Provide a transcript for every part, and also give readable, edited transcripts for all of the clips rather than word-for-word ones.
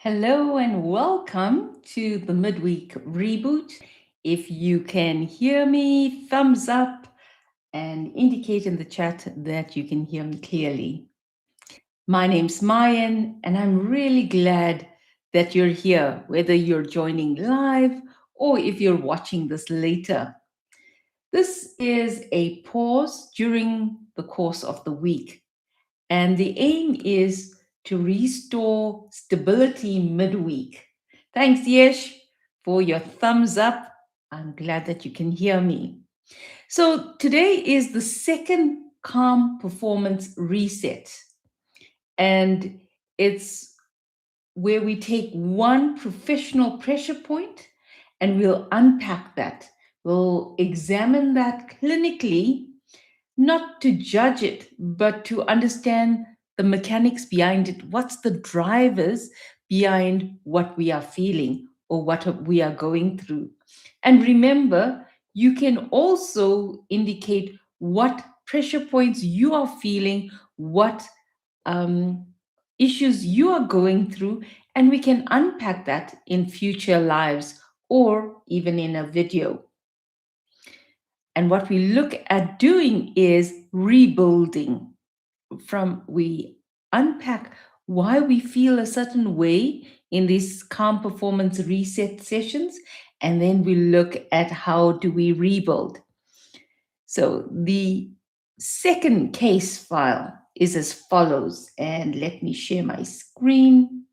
Hello and welcome to the midweek reboot. If you can hear me, thumbs up and indicate in the chat that you can hear me clearly. My name's Mayan, and I'm really glad that you're here, whether you're joining live or if you're watching this later. This is a pause during the course of the week, and the aim is to restore stability midweek. Thanks, Yesh, for your thumbs up. I'm glad that you can hear me. So, today is the second calm performance reset, and it's where we take one professional pressure point and we'll unpack that. We'll examine that clinically, not to judge it, but to understand the mechanics behind it. What's the drivers behind what we are feeling or what we are going through? And remember, you can also indicate what pressure points you are feeling, what issues you are going through, and we can unpack that in future lives or even in a video. And what we look at doing is rebuilding. We unpack why we feel a certain way in these calm performance reset sessions, and then we look at how do we rebuild. So the second case file is as follows, and let me share my screen.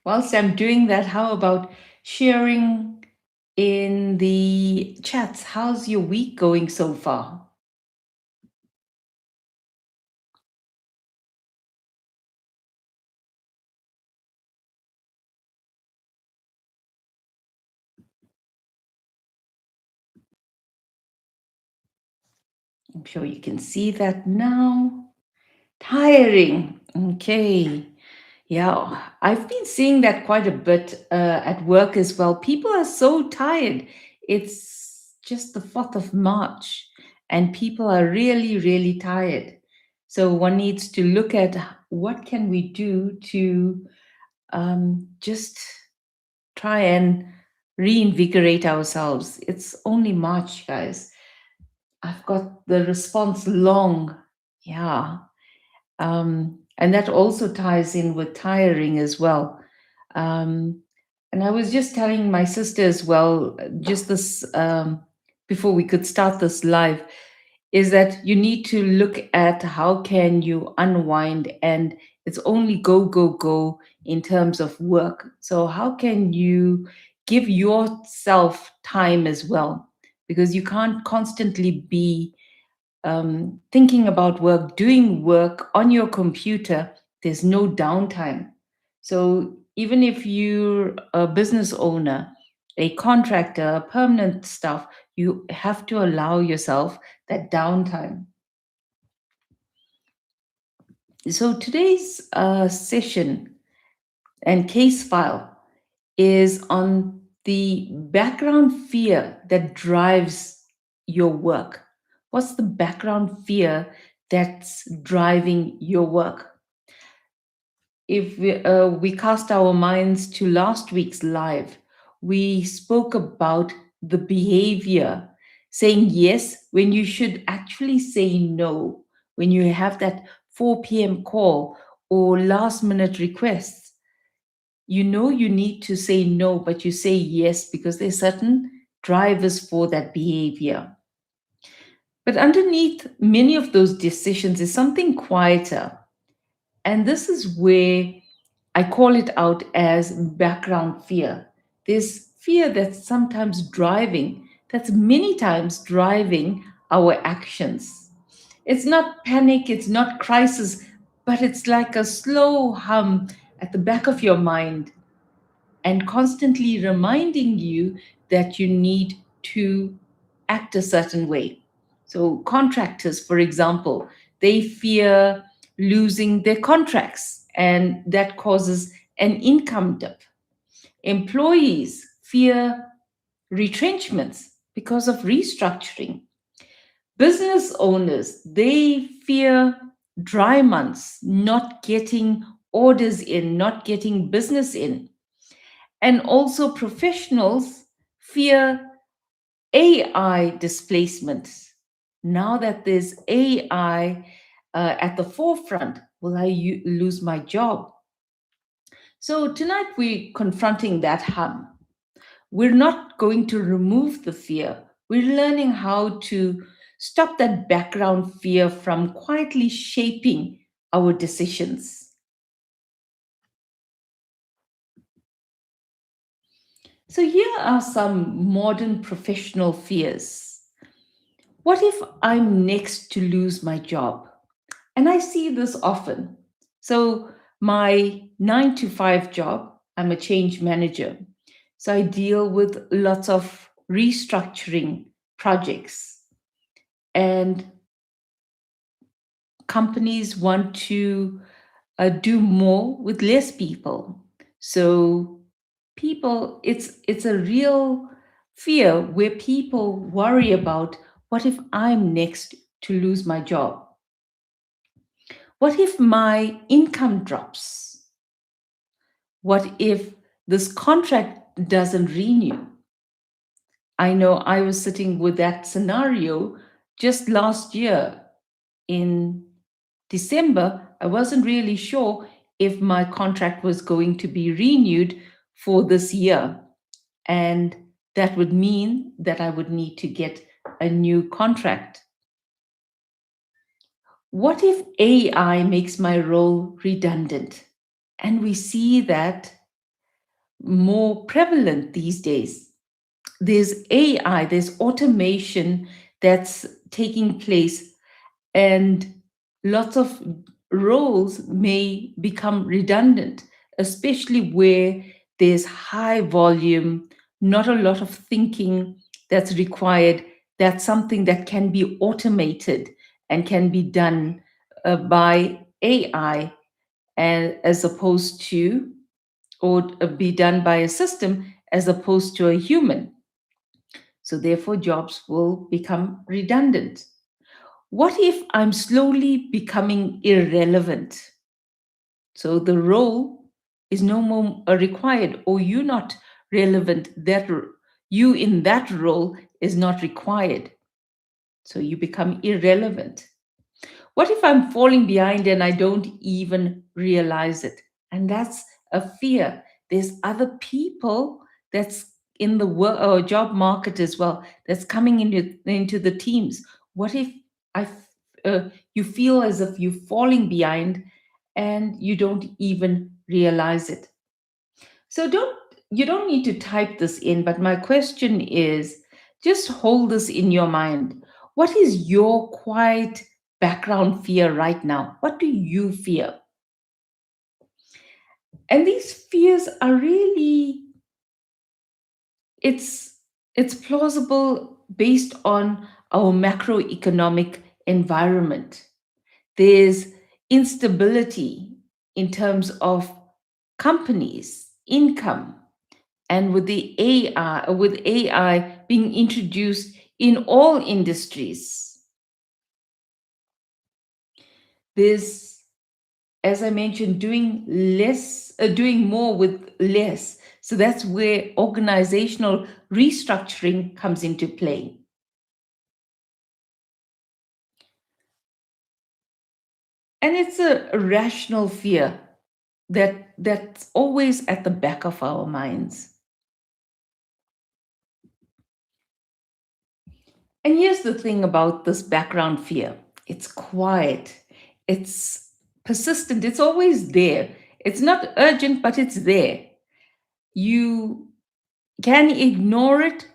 Whilst I'm doing that, how about sharing in the chats? How's your week going so far? I'm sure you can see that now. Tiring. Okay. Yeah, I've been seeing that quite a bit at work as well. People are so tired. It's just the 4th of March, and people are really, really tired. So one needs to look at what can we do to just try and reinvigorate ourselves. It's only March, guys. I've got the response long. Yeah. And that also ties in with tiring as well. Um, and I was just telling my sister as well, just this before we could start this live, is that you need to look at how can you unwind, and it's only go go go in terms of work. So how can you give yourself time as well, because you can't constantly be thinking about work, doing work on your computer. There's no downtime. So even if you're a business owner, a contractor, a permanent staff, you have to allow yourself that downtime. So today's session and case file is on the background fear that drives your work. What's the background fear that's driving your work? If we cast our minds to last week's live, we spoke about the behavior, saying yes when you should actually say no, when you have that 4 p.m. call or last minute requests. You know you need to say no, but you say yes because there's certain drivers for that behavior. But underneath many of those decisions is something quieter. And this is where I call it out as background fear. This fear that's sometimes driving, that's many times driving our actions. It's not panic, it's not crisis, but it's like a slow hum at the back of your mind and constantly reminding you that you need to act a certain way. So, contractors, for example, they fear losing their contracts, and that causes an income dip. Employees fear retrenchments because of restructuring. Business owners, they fear dry months, not getting orders in, not getting business in. And also, professionals fear AI displacement. Now that there's AI at the forefront, will I lose my job? So, tonight we're confronting that hum. We're not going to remove the fear, we're learning how to stop that background fear from quietly shaping our decisions. So, here are some modern professional fears. What if I'm next to lose my job? And I see this often. So, my 9 to 5 job, I'm a change manager. So, I deal with lots of restructuring projects, and companies want to do more with less people. So, it's a real fear where people worry about, what if I'm next to lose my job? What if my income drops? What if this contract doesn't renew? I know I was sitting with that scenario just last year in December. I wasn't really sure if my contract was going to be renewed for this year. And that would mean that I would need to get a new contract. What if AI makes my role redundant? And we see that more prevalent these days. There's AI, there's automation that's taking place, and lots of roles may become redundant, especially where there's high volume, not a lot of thinking that's required. That's something that can be automated and can be done by AI, and as opposed to, or be done by a system as opposed to a human. So, therefore, jobs will become redundant. What if I'm slowly becoming irrelevant? So, the role is no more required, or you're not relevant. You in that role is not required. So, you become irrelevant. What if I'm falling behind and I don't even realize it? And that's a fear. There's other people that's in the job market as well, that's coming into the teams. What if you feel as if you're falling behind and you don't even realize it? So you don't need to type this in, but my question is, just hold this in your mind. What is your quiet background fear right now? What do you fear? And these fears are really, it's it's plausible based on our macroeconomic environment. There's instability in terms of companies, income, and with AI being introduced in all industries, there's, as I mentioned, doing more with less. So that's where organizational restructuring comes into play. And it's a rational fear that's always at the back of our minds. And here's the thing about this background fear: it's quiet, it's persistent, it's always there. It's not urgent, but it's there. You can ignore it,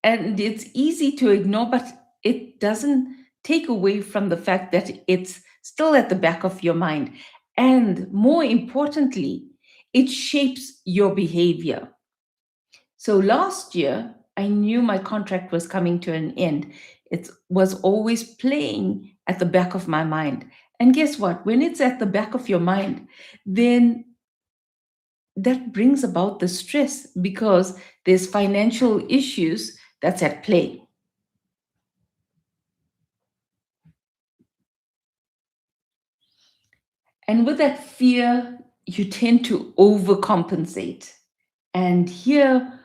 and it's easy to ignore, but it doesn't take away from the fact that it's still at the back of your mind. And more importantly, it shapes your behavior. So last year, I knew my contract was coming to an end. It was always playing at the back of my mind. And guess what? When it's at the back of your mind, then that brings about the stress because there's financial issues that's at play. And with that fear, you tend to overcompensate. And here,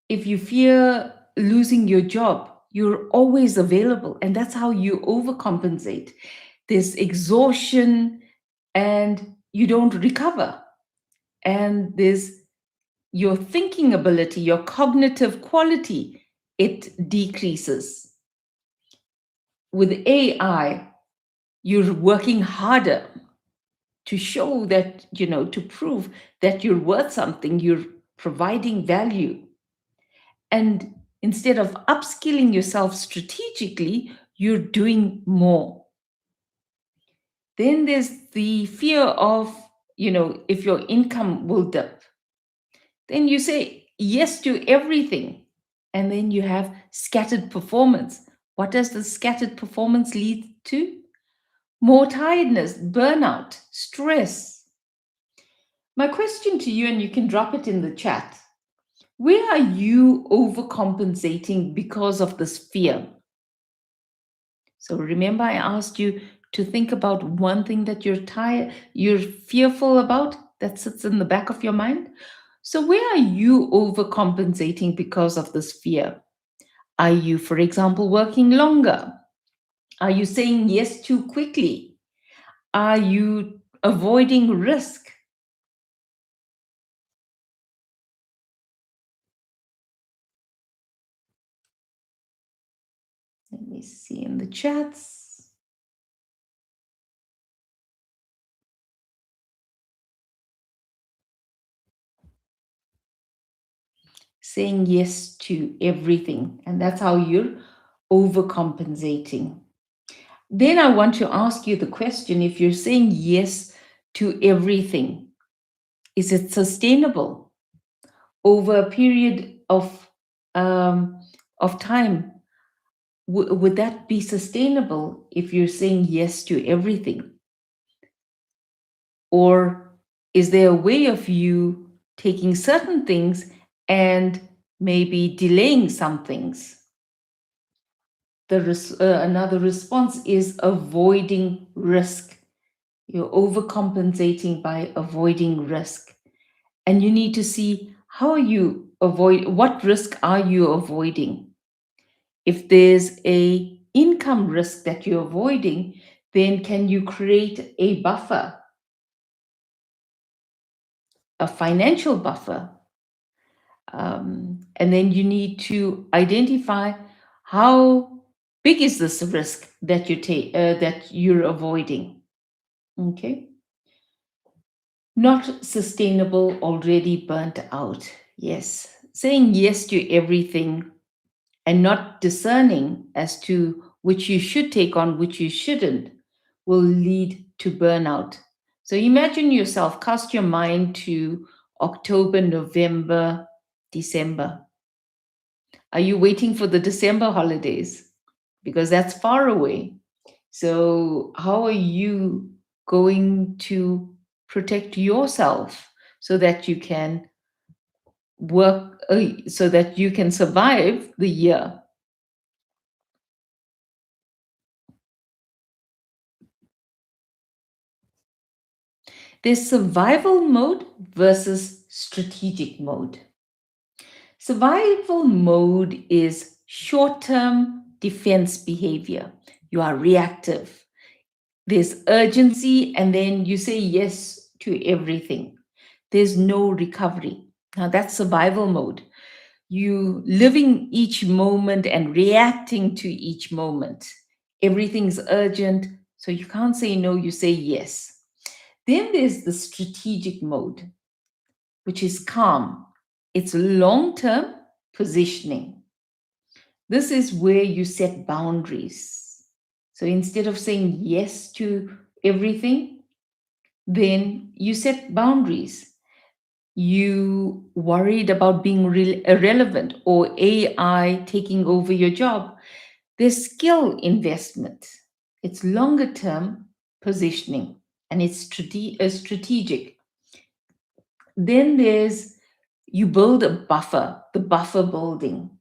if you fear losing your job, you're always available. And that's how you overcompensate. There's exhaustion and you don't recover. And there's your thinking ability, your cognitive quality, it decreases. With AI, you're working harder to show that, to prove that you're worth something, you're providing value. And instead of upskilling yourself strategically, you're doing more. Then there's the fear of, if your income will dip. Then you say yes to everything. And then you have scattered performance. What does the scattered performance lead to? More tiredness, burnout, stress. My question to you, and you can drop it in the chat, where are you overcompensating because of this fear? So remember, I asked you to think about one thing that you're fearful about that sits in the back of your mind. So where are you overcompensating because of this fear? Are you, for example, working longer? Are you saying yes too quickly? Are you avoiding risk? Let me see in the chats. Saying yes to everything. And that's how you're overcompensating. Then I want to ask you the question, if you're saying yes to everything, is it sustainable over a period of time? Would that be sustainable if you're saying yes to everything? Or is there a way of you taking certain things and maybe delaying some things? Another response is avoiding risk. You're overcompensating by avoiding risk. And you need to see what risk are you avoiding? If there's a income risk that you're avoiding, then can you create a buffer, a financial buffer? And then you need to identify how big is this risk that you're avoiding. Okay. Not sustainable, already burnt out. Yes. Saying yes to everything and not discerning as to which you should take on, which you shouldn't, will lead to burnout. So imagine yourself, cast your mind to October, November, December. Are you waiting for the December holidays? Because that's far away. So, how are you going to protect yourself so that you can so that you can survive the year? There's survival mode versus strategic mode. Survival mode is short term defense behavior. You are reactive. There's urgency, and then you say yes to everything. There's no recovery. Now, that's survival mode. You living each moment and reacting to each moment. Everything's urgent, so you can't say no, you say yes. Then there's the strategic mode, which is calm. It's long term positioning. This is where you set boundaries. So instead of saying yes to everything, then you set boundaries. You worried about being irrelevant or AI taking over your job. There's skill investment. It's longer term positioning and it's strategic. Then you build a buffer, the buffer building.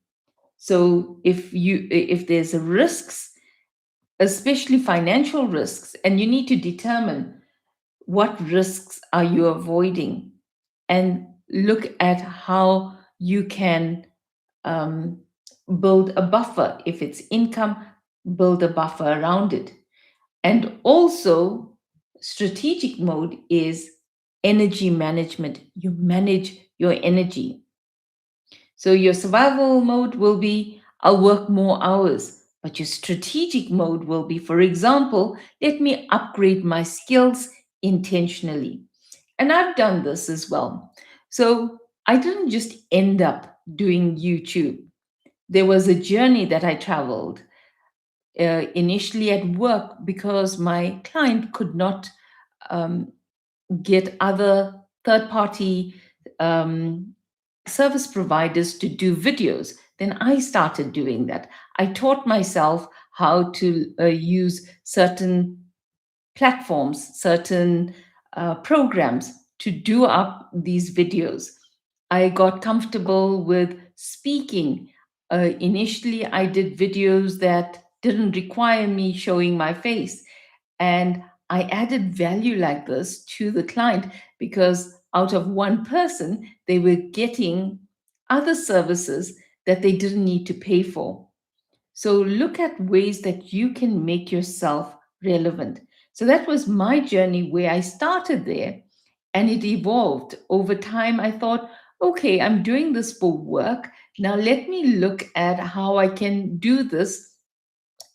So if there's risks, especially financial risks, and you need to determine what risks are you avoiding, and look at how you can um, build a buffer. If it's income, build a buffer around it. And also, strategic mode is energy management. You manage your energy. So your survival mode will be, I'll work more hours. But your strategic mode will be, for example, let me upgrade my skills intentionally. And I've done this as well. So I didn't just end up doing YouTube. There was a journey that I traveled initially at work because my client could not um, get other third party um, service providers to do videos. Then I started doing that. I taught myself how to use certain platforms, certain programs to do up these videos. I got comfortable with speaking. Initially, I did videos that didn't require me showing my face. And I added value like this to the client because out of one person, they were getting other services that they didn't need to pay for. So look at ways that you can make yourself relevant. So that was my journey where I started there and it evolved. Over time, I thought, okay, I'm doing this for work. Now let me look at how I can do this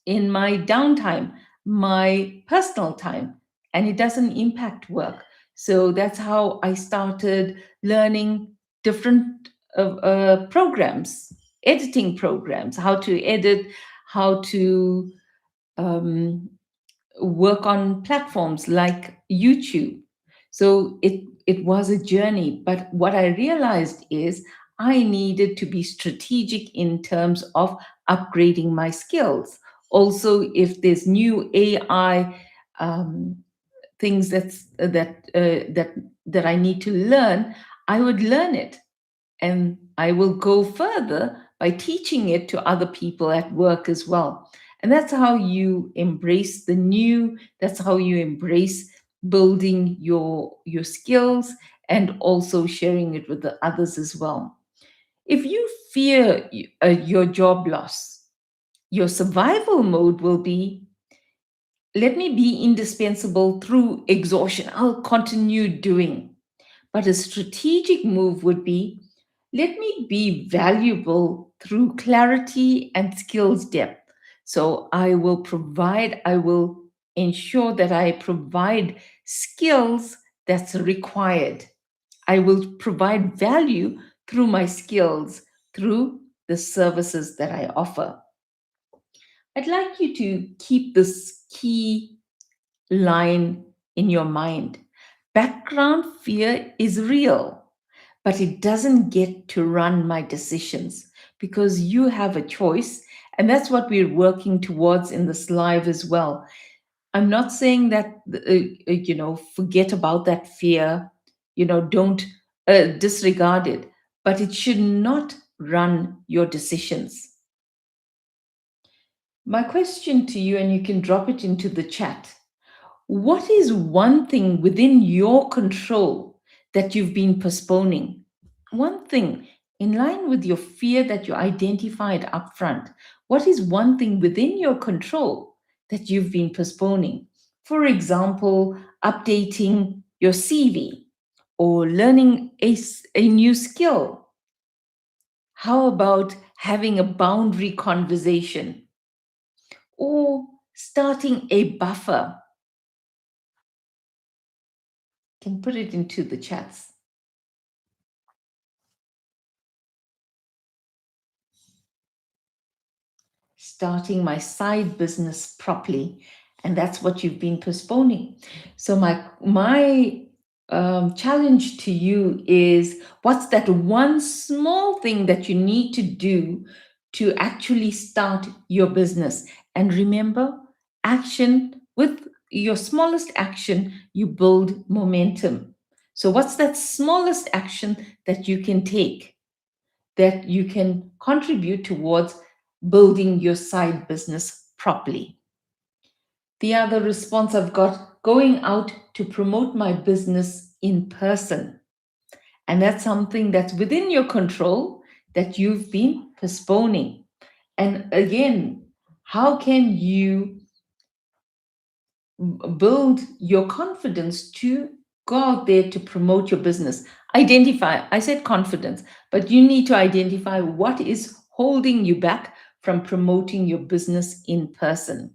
in my downtime, my personal time, and it doesn't impact work. So that's how I started learning different programs, editing programs, how to edit, how to um, work on platforms like YouTube. So it was a journey, but what I realized is I needed to be strategic in terms of upgrading my skills. Also, if there's new AI um, things that I need to learn, I would learn it, and I will go further by teaching it to other people at work as well. And that's how you embrace the new, that's how you embrace building your skills and also sharing it with the others as well. If you fear your job loss, your survival mode will be, let me be indispensable through exhaustion. I'll continue doing. But a strategic move would be, let me be valuable through clarity and skills depth. So I will ensure that I provide skills that's required. I will provide value through my skills, through the services that I offer. I'd like you to keep this key line in your mind. Background fear is real, but it doesn't get to run my decisions because you have a choice. And that's what we're working towards in this live as well. I'm not saying that, forget about that fear, don't disregard it, but it should not run your decisions. My question to you, and you can drop it into the chat. What is one thing within your control that you've been postponing? One thing in line with your fear that you identified upfront. What is one thing within your control that you've been postponing? For example, updating your CV or learning a new skill. How about having a boundary conversation or starting a buffer? Can put it into the chats. Starting my side business properly, and that's what you've been postponing. So my challenge to you is, what's that one small thing that you need to do to actually start your business? And remember, action, with your smallest action you build momentum. So what's that smallest action that you can take, that you can contribute towards building your side business properly? The other response I've got, going out to promote my business in person. And that's something that's within your control that you've been postponing. And again, how can you build your confidence to go out there to promote your business? Identify, I said confidence, but you need to identify what is holding you back from promoting your business in person.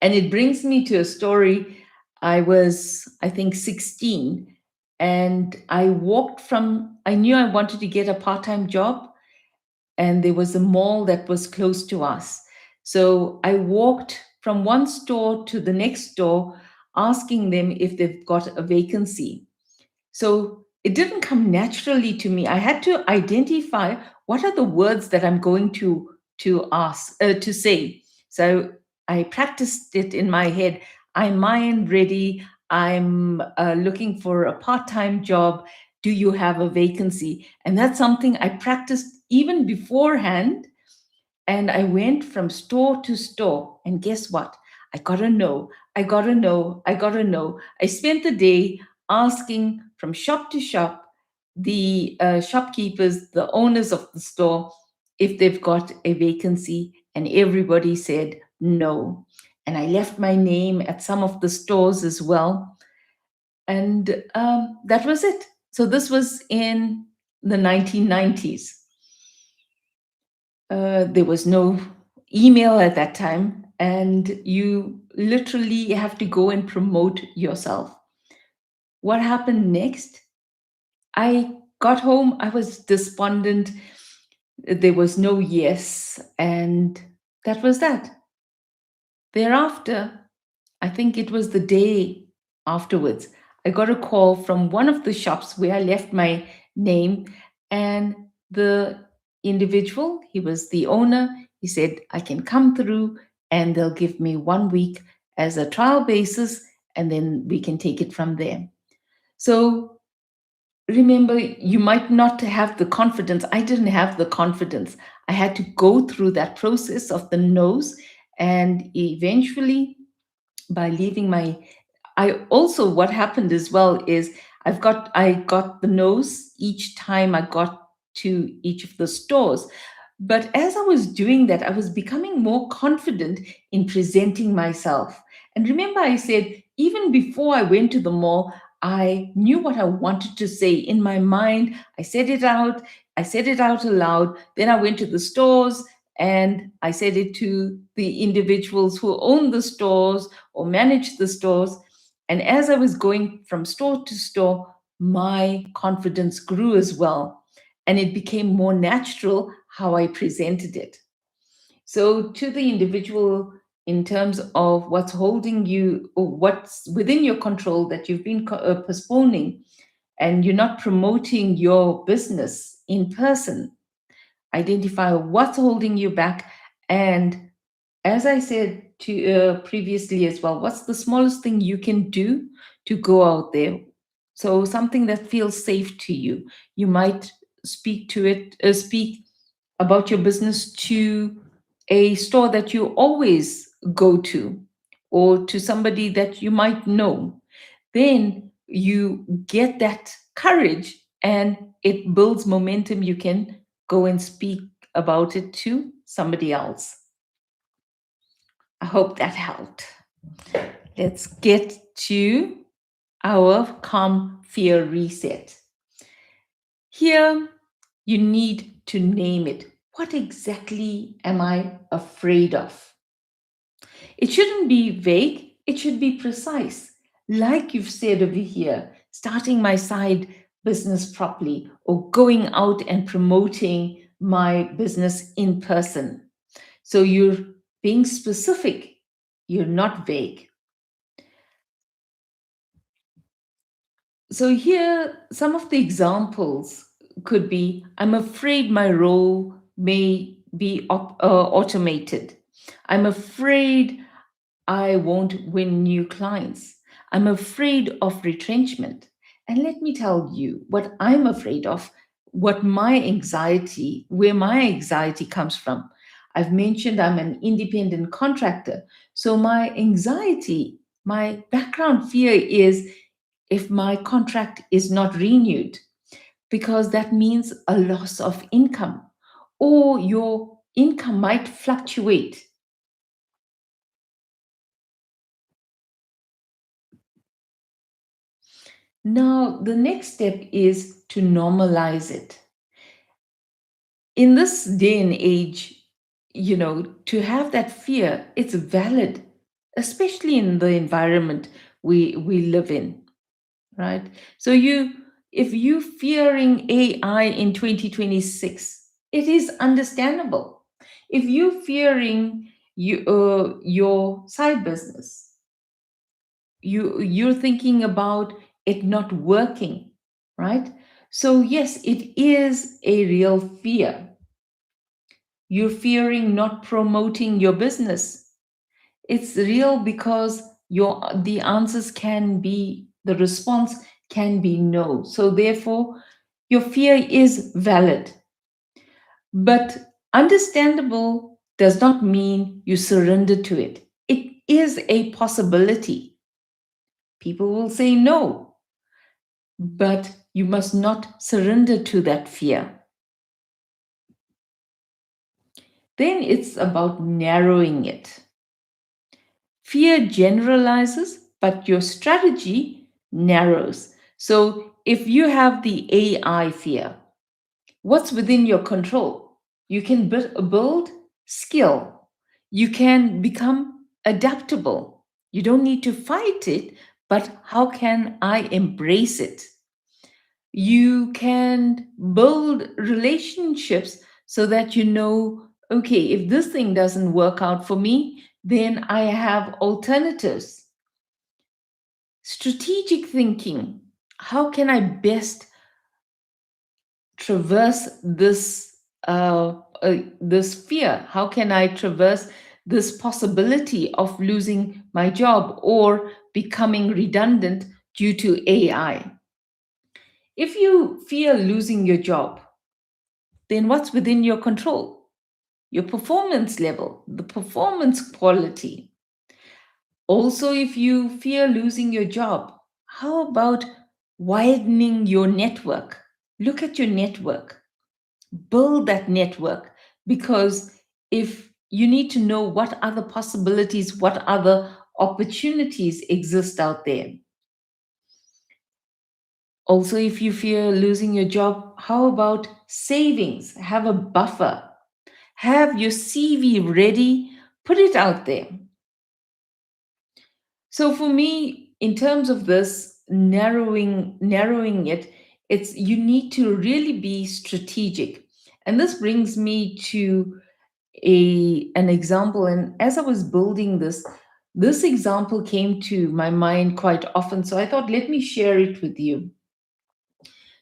And it brings me to a story. I was, I think, 16, and I knew I wanted to get a part time job, and there was a mall that was close to us. So I walked from one store to the next store, asking them if they've got a vacancy. So it didn't come naturally to me. I had to identify what are the words that I'm going to ask to say. So I practiced it in my head. I'm mind ready. I'm looking for a part-time job. Do you have a vacancy? And that's something I practiced even beforehand, and I went from store to store. And guess what? I got to know. I got to know. I got to know. I spent the day asking from shop to shop the shopkeepers, the owners of the store, if they've got a vacancy. And everybody said no. And I left my name at some of the stores as well. And that was it. So this was in the 1990s. There was no email at that time, and you literally have to go and promote yourself. What happened next? I got home, I was despondent. There was no yes, and that was that. Thereafter, I think it was the day afterwards, I got a call from one of the shops where I left my name, and the individual, he was the owner, he said, I can come through and they'll give me 1 week as a trial basis, and then we can take it from there. So remember, you might not have the confidence. I didn't have the confidence. I had to go through that process of the no's, and eventually, by leaving my I also, what happened as well is I got the nose each time I got to each of the stores. But as I was doing that, I was becoming more confident in presenting myself. And remember, I said, even before I went to the mall, I knew what I wanted to say in my mind. I said it out. I said it out aloud. Then I went to the stores and I said it to the individuals who own the stores or manage the stores. And as I was going from store to store, my confidence grew as well. And it became more natural how I presented it. So, to the individual, in terms of what's holding you or what's within your control that you've been postponing, and you're not promoting your business in person, identify what's holding you back. And as I said to previously as well, what's the smallest thing you can do to go out there? So something that feels safe to you. You might speak about your business to a store that you always go to, or to somebody that you might know. Then you get that courage and it builds momentum. You can go and speak about it to somebody else. I hope that helped. Let's get to our calm fear reset. Here, you need to name it. What exactly am I afraid of? It shouldn't be vague, it should be precise. Like you've said over here, starting my side business properly, or going out and promoting my business in person. So you're being specific, you're not vague. So here, some of the examples could be, I'm afraid my role may be automated. I'm afraid I won't win new clients. I'm afraid of retrenchment. And let me tell you what I'm afraid of, where my anxiety comes from. I've mentioned I'm an independent contractor. So my anxiety My background fear is if my contract is not renewed, because that means a loss of income, or your income might fluctuate. Now, the next step is to normalize it. In this day and age, to have that fear, it's valid, especially in the environment we live in, right? So if you fearing AI in 2026, it is understandable. If you fearing your side business, you're thinking about it not working, right? So yes, it is a real fear. You're fearing not promoting your business. It's real because the answers can be, the response can be no. So therefore, your fear is valid. But understandable does not mean you surrender to it. It is a possibility. People will say no, but you must not surrender to that fear. Then it's about narrowing it. Fear generalizes, but your strategy narrows. So if you have the AI fear, what's within your control? You can build skill. You can become adaptable. You don't need to fight it, but how can I embrace it? You can build relationships so that okay, if this thing doesn't work out for me, then I have alternatives. Strategic thinking. How can I best traverse this fear? How can I traverse this possibility of losing my job or becoming redundant due to AI? If you fear losing your job, then what's within your control? Your performance level, the performance quality. Also, if you fear losing your job, how about widening your network? Look at your network, build that network, because if you need to know what other possibilities, what other opportunities exist out there. Also, if you fear losing your job, how about savings? Have a buffer, have your CV ready, put it out there. So for me, in terms of this narrowing it, it's you need to really be strategic. And this brings me to an example. And as I was building this example came to my mind quite often. So I thought, let me share it with you.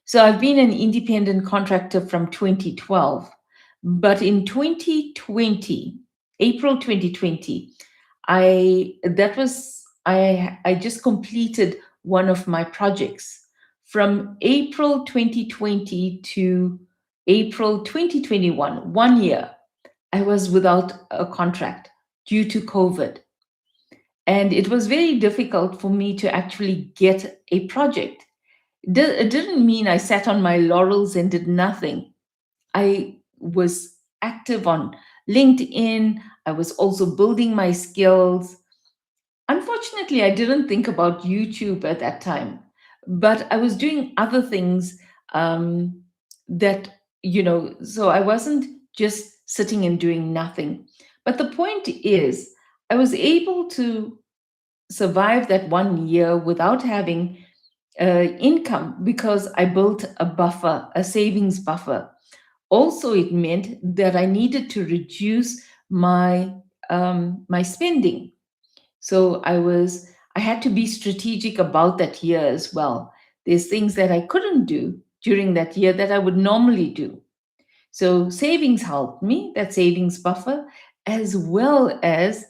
So I've been an independent contractor from 2012, but in 2020, April 2020, I just completed one of my projects. From April 2020 to April 2021, 1 year, I was without a contract due to COVID. And it was very difficult for me to actually get a project. It didn't mean I sat on my laurels and did nothing. I was active on LinkedIn. I was also building my skills. Unfortunately, I didn't think about YouTube at that time, but I was doing other things so I wasn't just sitting and doing nothing. But the point is, I was able to survive that 1 year without having income because I built a buffer, a savings buffer. Also, it meant that I needed to reduce my spending. So I had to be strategic about that year as well. There's things that I couldn't do during that year that I would normally do. So savings helped me, that savings buffer, as well as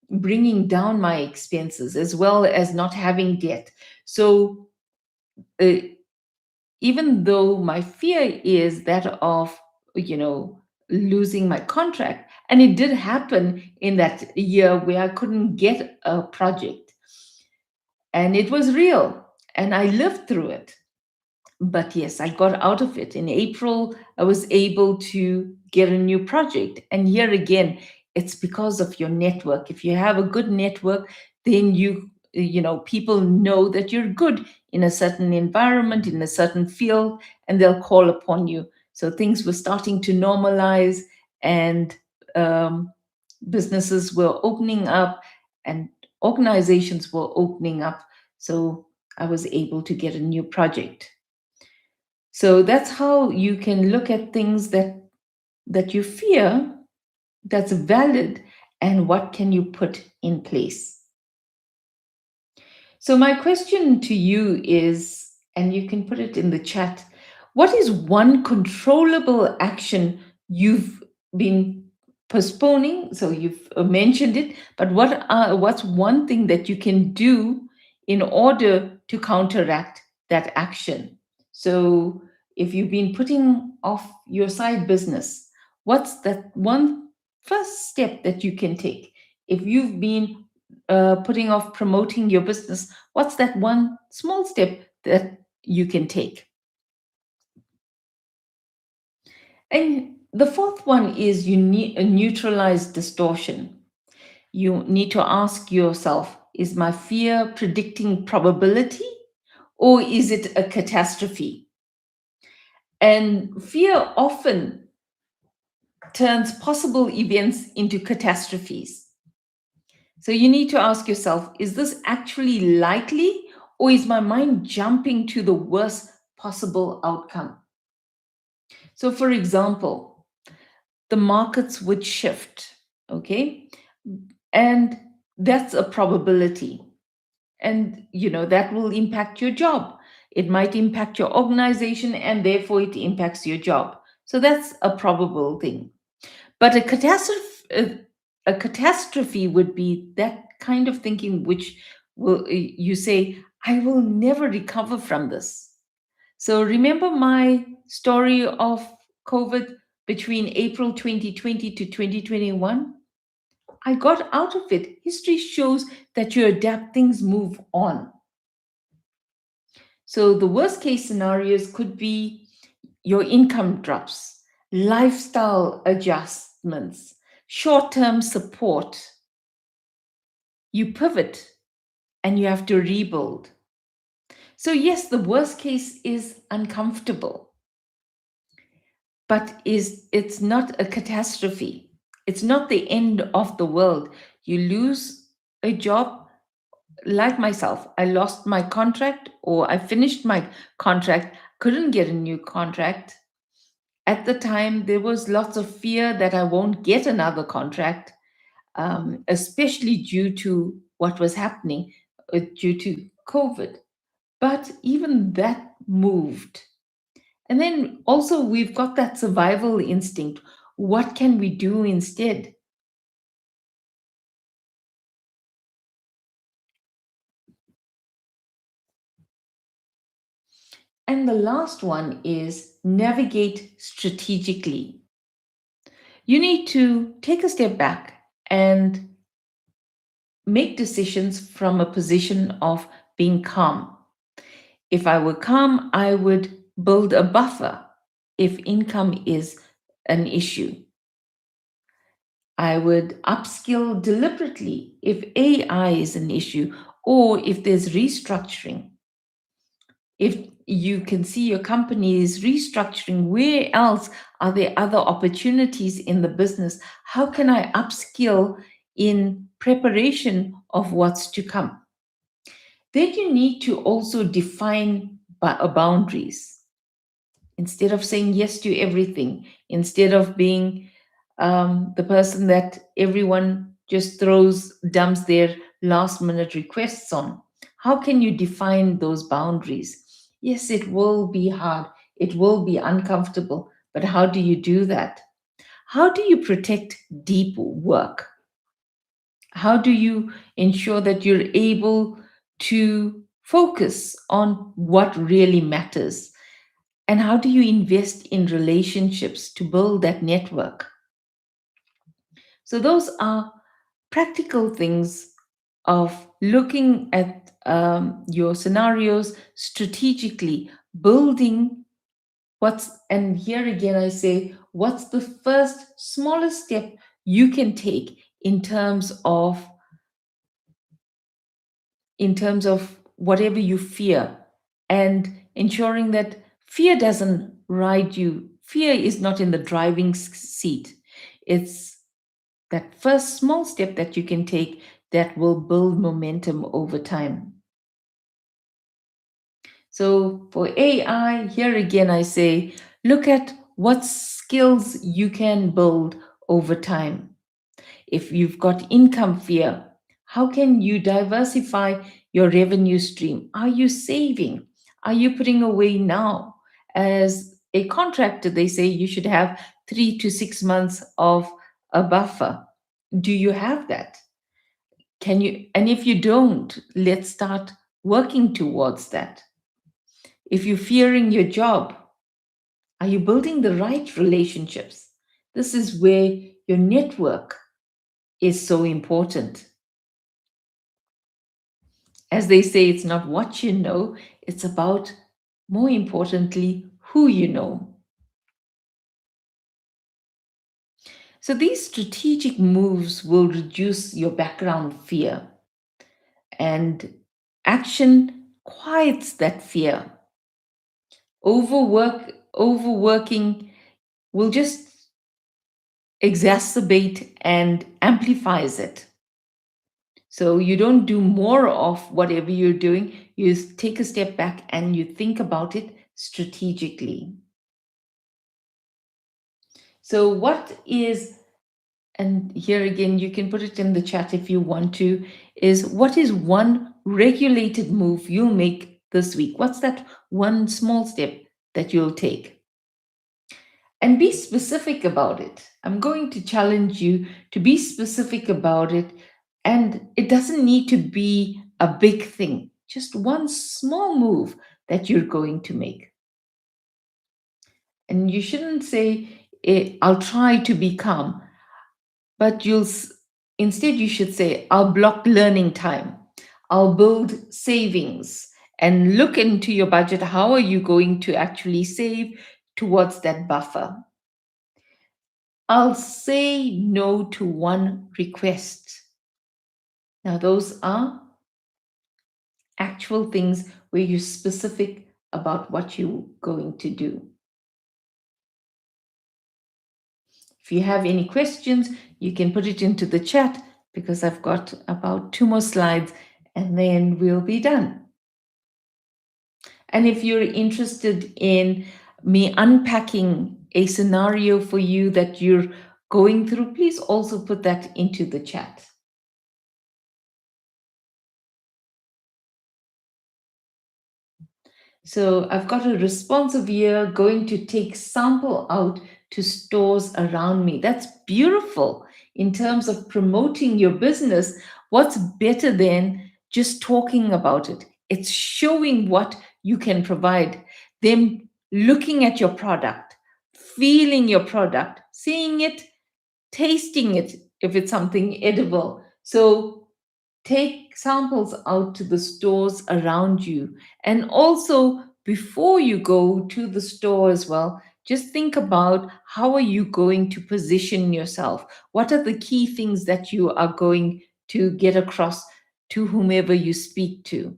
bringing down my expenses, as well as not having debt. So uh, even though my fear is that of, losing my contract, and it did happen in that year where I couldn't get a project. And it was real, and I lived through it. But yes, I got out of it. In April, I was able to get a new project. And here again, it's because of your network. If you have a good network, then people know that you're good in a certain environment, in a certain field, and they'll call upon you. So things were starting to normalize, and um, businesses were opening up, and organizations were opening up. So I was able to get a new project. So that's how you can look at things that you fear, that's valid, and what can you put in place. So my question to you is, and you can put it in the chat, what is one controllable action you've been postponing? So you've mentioned it, but what's one thing that you can do in order to counteract that action? So if you've been putting off your side business, what's that one first step that you can take? If you've been putting off promoting your business, what's that one small step that you can take? And the fourth one is you need a neutralized distortion. You need to ask yourself, is my fear predicting probability, or is it a catastrophe? And fear often turns possible events into catastrophes. So you need to ask yourself, is this actually likely, or is my mind jumping to the worst possible outcome? So, for example, the markets would shift, okay? And that's a probability. And, that will impact your job. It might impact your organization, and therefore it impacts your job. So that's a probable thing. But a catastrophe would be that kind of thinking which will you say, I will never recover from this. So remember my story of COVID between April 2020 to 2021? I got out of it. History shows that you adapt, things move on. So the worst case scenarios could be your income drops, lifestyle adjustments, short term support. You pivot and you have to rebuild. So, yes, the worst case is uncomfortable, but it's not a catastrophe. It's not the end of the world. You lose a job, like myself. I lost my contract, or I finished my contract, couldn't get a new contract. At the time, there was lots of fear that I won't get another contract, especially due to what was happening due to COVID. But even that moved. And then also, we've got that survival instinct. What can we do instead? And the last one is navigate strategically. You need to take a step back and make decisions from a position of being calm. If I were calm, I would build a buffer if income is an issue. I would upskill deliberately if AI is an issue, or if there's restructuring. If you can see your company is restructuring, where else are there other opportunities in the business? How can I upskill in preparation of what's to come? Then you need to also define boundaries. Instead of saying yes to everything, instead of being the person that everyone just dumps their last minute requests on. How can you define those boundaries? Yes, it will be hard, it will be uncomfortable, but how do you do that? How do you protect deep work? How do you ensure that you're able to focus on what really matters? And how do you invest in relationships to build that network? So, those are practical things of looking at your scenarios strategically, building and here again I say, what's the first smallest step you can take in terms of whatever you fear, and ensuring that fear doesn't ride you. Fear is not in the driving seat. It's that first small step that you can take that will build momentum over time. So for AI, here again, I say, look at what skills you can build over time. If you've got income fear, how can you diversify your revenue stream? Are you saving? Are you putting away now? As a contractor, they say you should have 3 to 6 months of a buffer. Do you have that? Can you? And if you don't, let's start working towards that. If you're fearing your job, are you building the right relationships? This is where your network is so important. As they say, it's not what you know, it's about, more importantly, who you know. So these strategic moves will reduce your background fear, and action quiets that fear. Overworking will just exacerbate and amplifies it. So you don't do more of whatever you're doing, you take a step back and you think about it strategically. So, what is, and here again, you can put it in the chat if you want to, is what is one regulated move you'll make this week? What's that one small step that you'll take? And be specific about it. I'm going to challenge you to be specific about it. And it doesn't need to be a big thing, just one small move that you're going to make. And you shouldn't say, I'll try to be calm, but instead you should say, I'll block learning time, I'll build savings, and look into your budget. How are you going to actually save towards that buffer? I'll say no to one request. Now, those are actual things where you're specific about what you're going to do. If you have any questions, you can put it into the chat, because I've got about 2 more slides and then we'll be done. And if you're interested in me unpacking a scenario for you that you're going through, please also put that into the chat. So I've got a responsive year, going to take sample out to stores around me. That's beautiful in terms of promoting your business. What's better than just talking about it? It's showing what you can provide, them looking at your product, feeling your product, seeing it, tasting it if it's something edible. So take samples out to the stores around you. And also, before you go to the store as well, just think about, how are you going to position yourself? What are the key things that you are going to get across to whomever you speak to?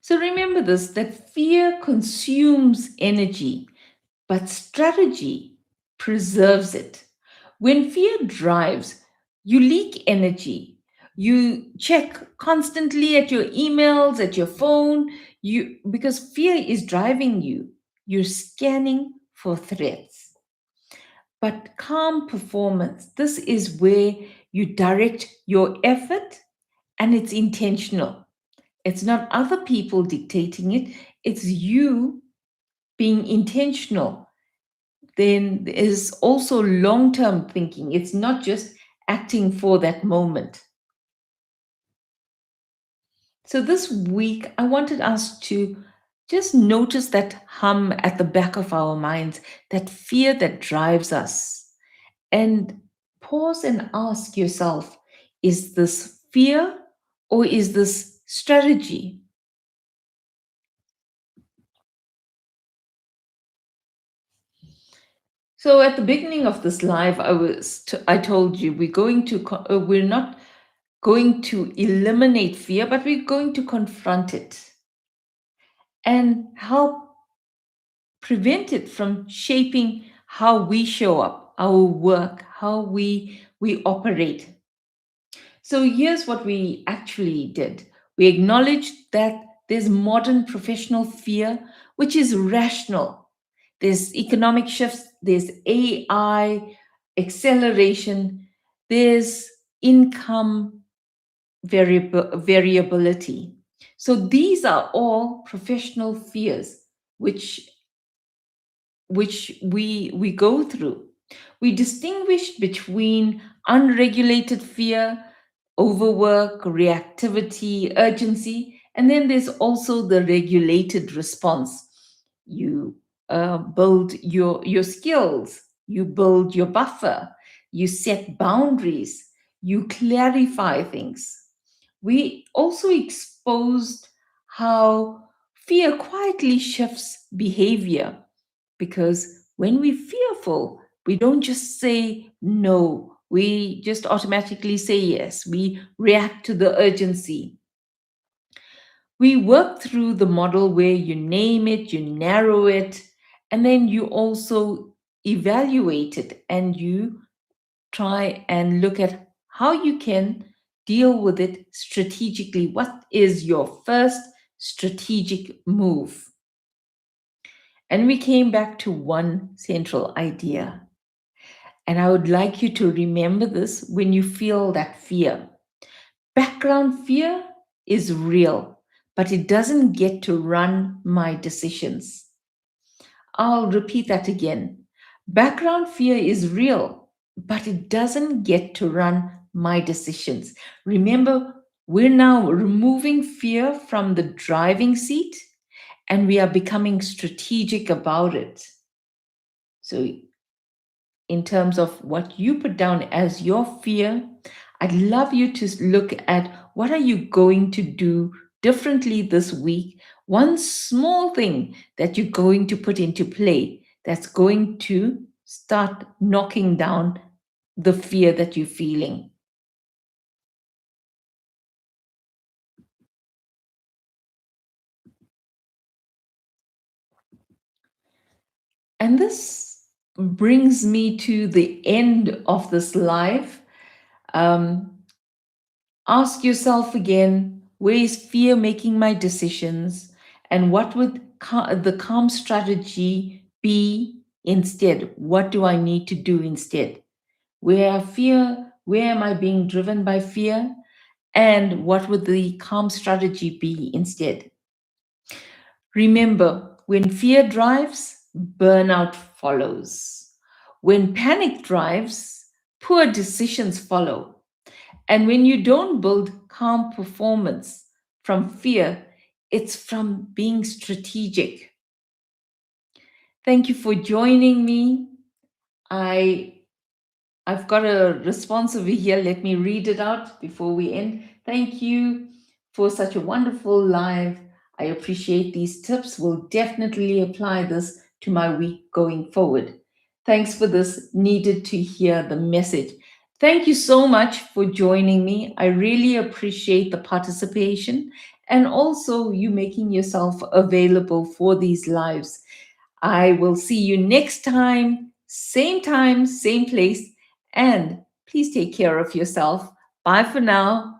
So remember this, that fear consumes energy, but strategy preserves it. When fear drives, you leak energy. You check constantly at your emails, at your phone, because fear is driving you. You're scanning for threats. But calm performance, this is where you direct your effort, and it's intentional. It's not other people dictating it, it's you being intentional. Then there's also long term thinking. It's not just acting for that moment. So this week, I wanted us to just notice that hum at the back of our minds, that fear that drives us, and pause and ask yourself, is this fear or is this strategy? So at the beginning of this live, I told you we're not going to eliminate fear, but we're going to confront it and help prevent it from shaping how we show up, our work, how we operate. So here's what we actually did. We acknowledged that there's modern professional fear, which is rational. There's economic shifts, there's AI acceleration, there's income variability. So these are all professional fears which we go through. We distinguish between unregulated fear, overwork, reactivity, urgency, and then there's also the regulated response. You build your skills, you build your buffer, you set boundaries, you clarify things. We also exposed how fear quietly shifts behavior, because when we're fearful, we don't just say no, we just automatically say yes. We react to the urgency. We work through the model where you name it, you narrow it, and then you also evaluate it and you try and look at how you can deal with it strategically. What is your first strategic move? And we came back to one central idea. And I would like you to remember this when you feel that fear. Background fear is real, but it doesn't get to run my decisions. I'll repeat that again. Background fear is real, but it doesn't get to run my decisions. Remember, we're now removing fear from the driving seat and we are becoming strategic about it. So in terms of what you put down as your fear, I'd love you to look at what are you going to do differently this week. One small thing that you're going to put into play that's going to start knocking down the fear that you're feeling. And this brings me to the end of this live. Um, Ask yourself again, where is fear making my decisions? And what would the calm strategy be instead? What do I need to do instead? Where am I being driven by fear? And what would the calm strategy be instead? Remember, when fear drives, burnout follows. When panic drives, poor decisions follow. And when you don't build calm performance from fear, it's from being strategic. Thank you for joining me. I I've got a response over here. Let me read it out before we end. Thank you for such a wonderful live. I appreciate these tips. Will definitely apply this to my week going forward. Thanks for this. Needed to hear the message. Thank you so much for joining me. I really appreciate the participation and also you making yourself available for these lives. I will see you next time, same place, and please take care of yourself. Bye for now.